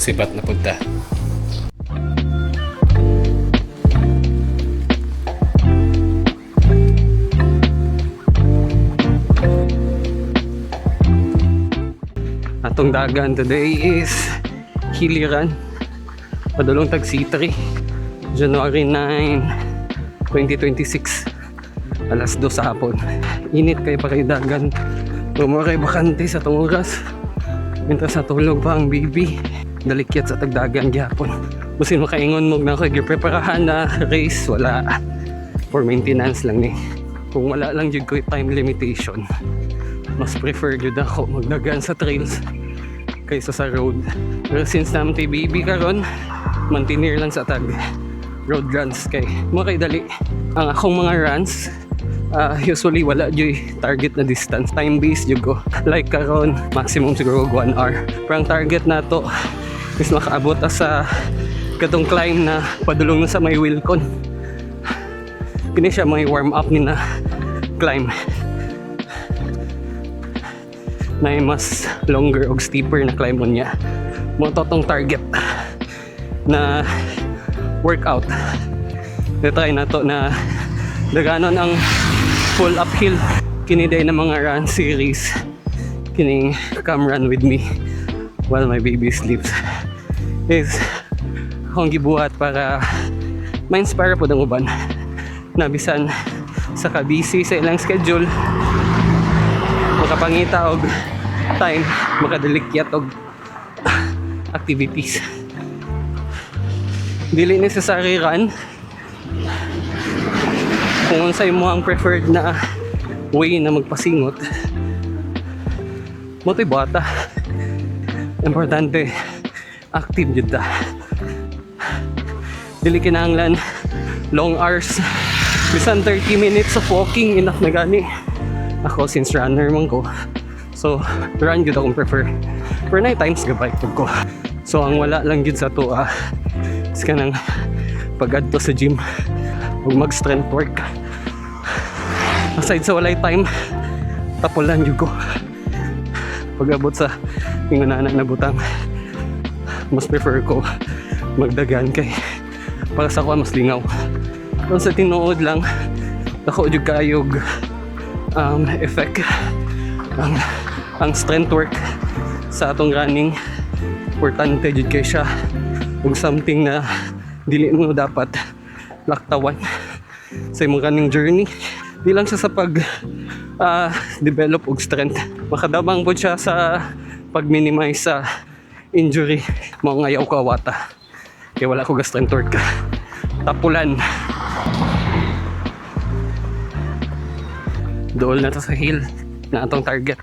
sibat na punta. Atong dagan today is Hiliran, padulong tag C3, January 9, 2026, alas 2 sa hapon. Init kayo pa kayo dagan, tumuray bakante sa tong oras, mintas natulog pa ang baby, dalikyat sa tagdagan gyapon. Busin makaingon mo na ako gipreparahan na race, wala, for maintenance lang ni. Kung wala lang jud ko time limitation, mas prefer jud ako magdagan sa trails kaysa sa road. Pero since naman tayo baby karon, mantinir lang sa tag road runs kay mo kay dali. Ang akong mga runs usually wala jud target na distance, time based jud ko. Like karon maximum siguro 1 hour. Pero ang target nato is makaabot sa katong climb na padulong na sa may Wilcon. Kini siya may warm up ni na climb na mas longer o steeper na climb mo niya. Mo totong target na workout. Try na to na daganon ang full uphill. Kini day na mga run series. Kining come run with me while my baby sleeps is akong gibuhat para ma-inspire po ng uban na bisan sa kabisi sa ilang schedule makapangita og time, makadalikyat og activities. Dili necessary run kung unsay mo ang preferred na way na magpasingot mo to'y bata. Importante active jud ta, dili kinahanglan long hours, bisan 30 minutes of walking enough na gani. Ako since runner man ko, so run jud akong prefer. For night times gabike ko. So ang wala lang jud sa to is kanang pag-adto sa gym ug mag strength work. Aside sa walay time, tapulan jud ko. Pag-abot sa ingon na butang, mas prefer ko magdagan kay para sa ko mas lingaw. Kung sa tinuod lang, ako jud kayog effect ang strength work sa atong running. Importante jud kay siya ug something na dili mo dapat laktawan sa imong running journey. Di lang siya sa pag develop og strength, makadabang po siya sa pag-minimize sa injury. Mao nga ayaw ko awata kay wala ko ga strength work. Tapulan dool na to sa hill na atong target.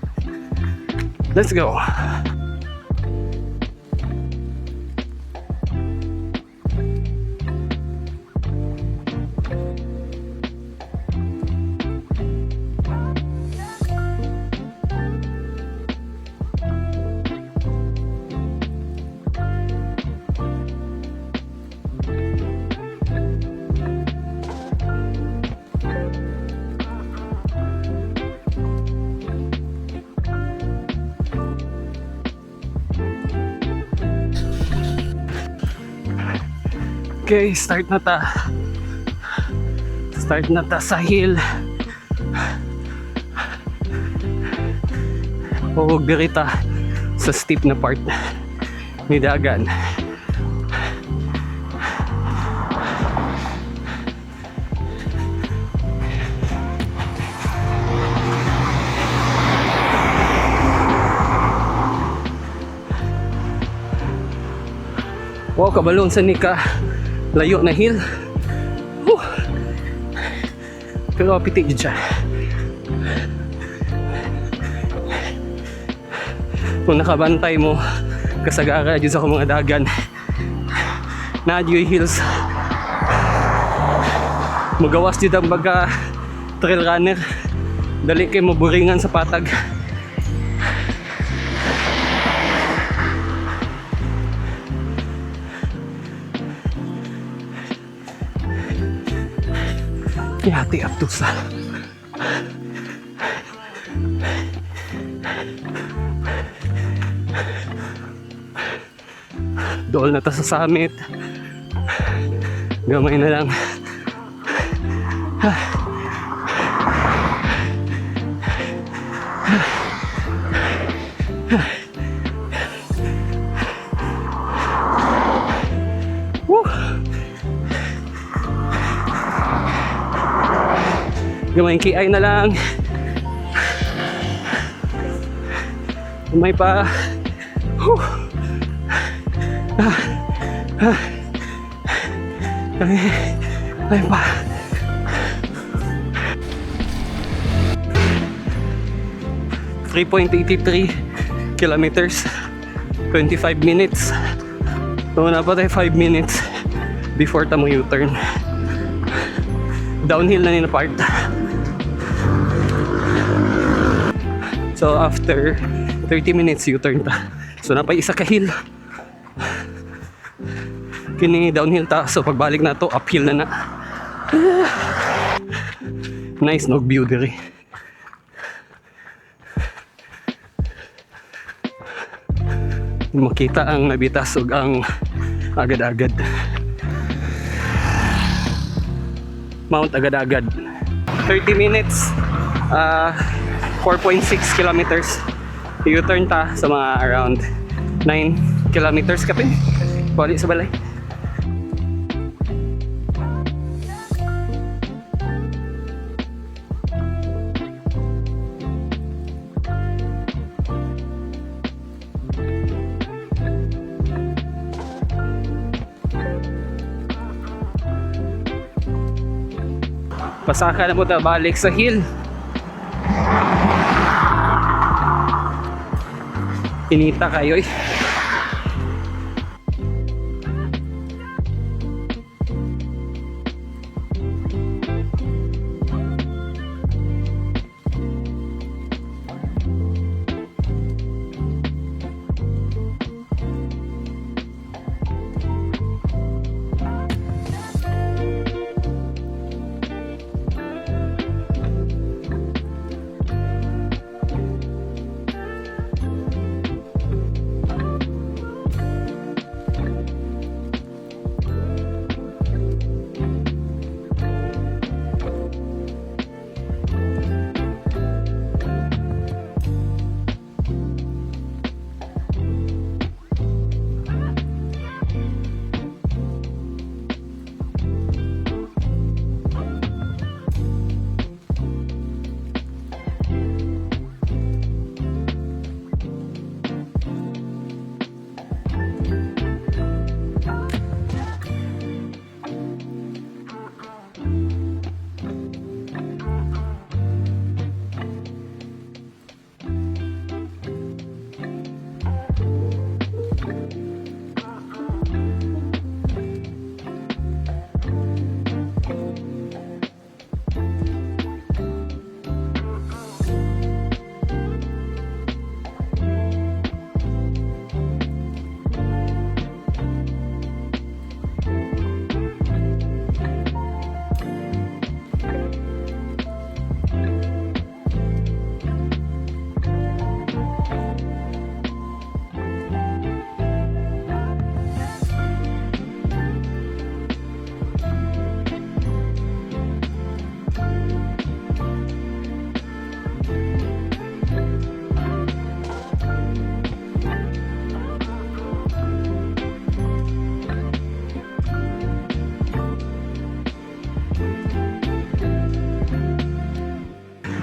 Let's go. Okay, start na ta sa hill. Huwag dirita sa steep na part ni dagan. Wow, kabalon sa nika layo na hill. Pero pitik dyan siya. Kung nakabantay mo kasagara dyan sa akong mga dagan na dyan hills, magawas dyan ang baga trail runner, dali kayo maburingan sa patag. Hati up to sa Dool na ta sa summit. Gamay na lang. Woo! Gamay KI na lang. Gamay pa. Woo! Ay pa. .83 kilometers, 25 minutes. So na pa tayo 5 minutes before tamo U-turn. Downhill na ni na part. So after 30 minutes U-turn ta. So napay isa ka hill. Kini downhill ta. So pagbalik na to uphill na na. Nice nog view diri. Makita ang nabitas ug ang agad-agad. Mount Agad-Agad. 30 minutes, 4.6 kilometers. U-turn ta sa mga around 9 kilometers kapin. Balik sa balay. Pasaka na mo ta balik sa hill. Inita kayo eh.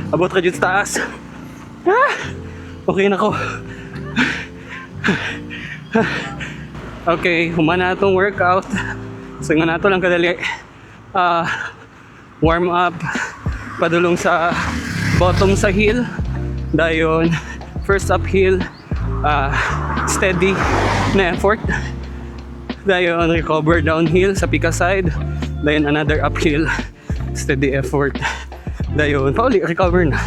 Abot ka dyan sa taas. Okay na ko. Okay, humana itong workout. So nga nato lang kadali warm up, padulong sa bottom sa hill. Dayon first uphill, steady na effort. Dayon recover downhill sa pika side. Dayon another uphill, steady effort. Dayon pauli recover na.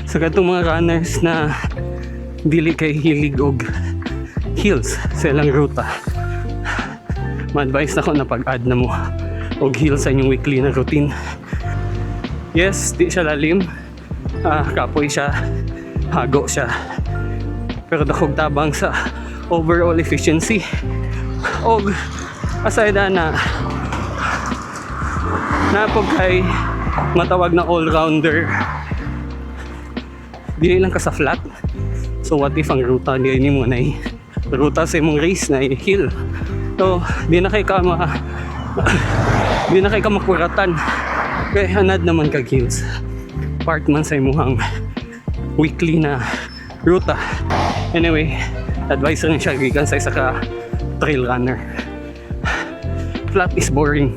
Sa katong mga runners na dili kay hilig og hills sa ilang ruta, ma-advise na ko na pag-add na mo og hills sa inyong weekly na routine. Yes, di siya lalim, kapoy siya, hago siya, pero dakog tabang sa overall efficiency Og aside na napog kay matawag na all-rounder, dili lang ka sa flat. So what if ang ruta di mo na ruta sa imong race na hill, so di na kay ka makuratan kay hanad naman ka hills, part man sa imong weekly na ruta. Anyway, advice rin siya gikan sa isa ka trail runner. Flat is boring.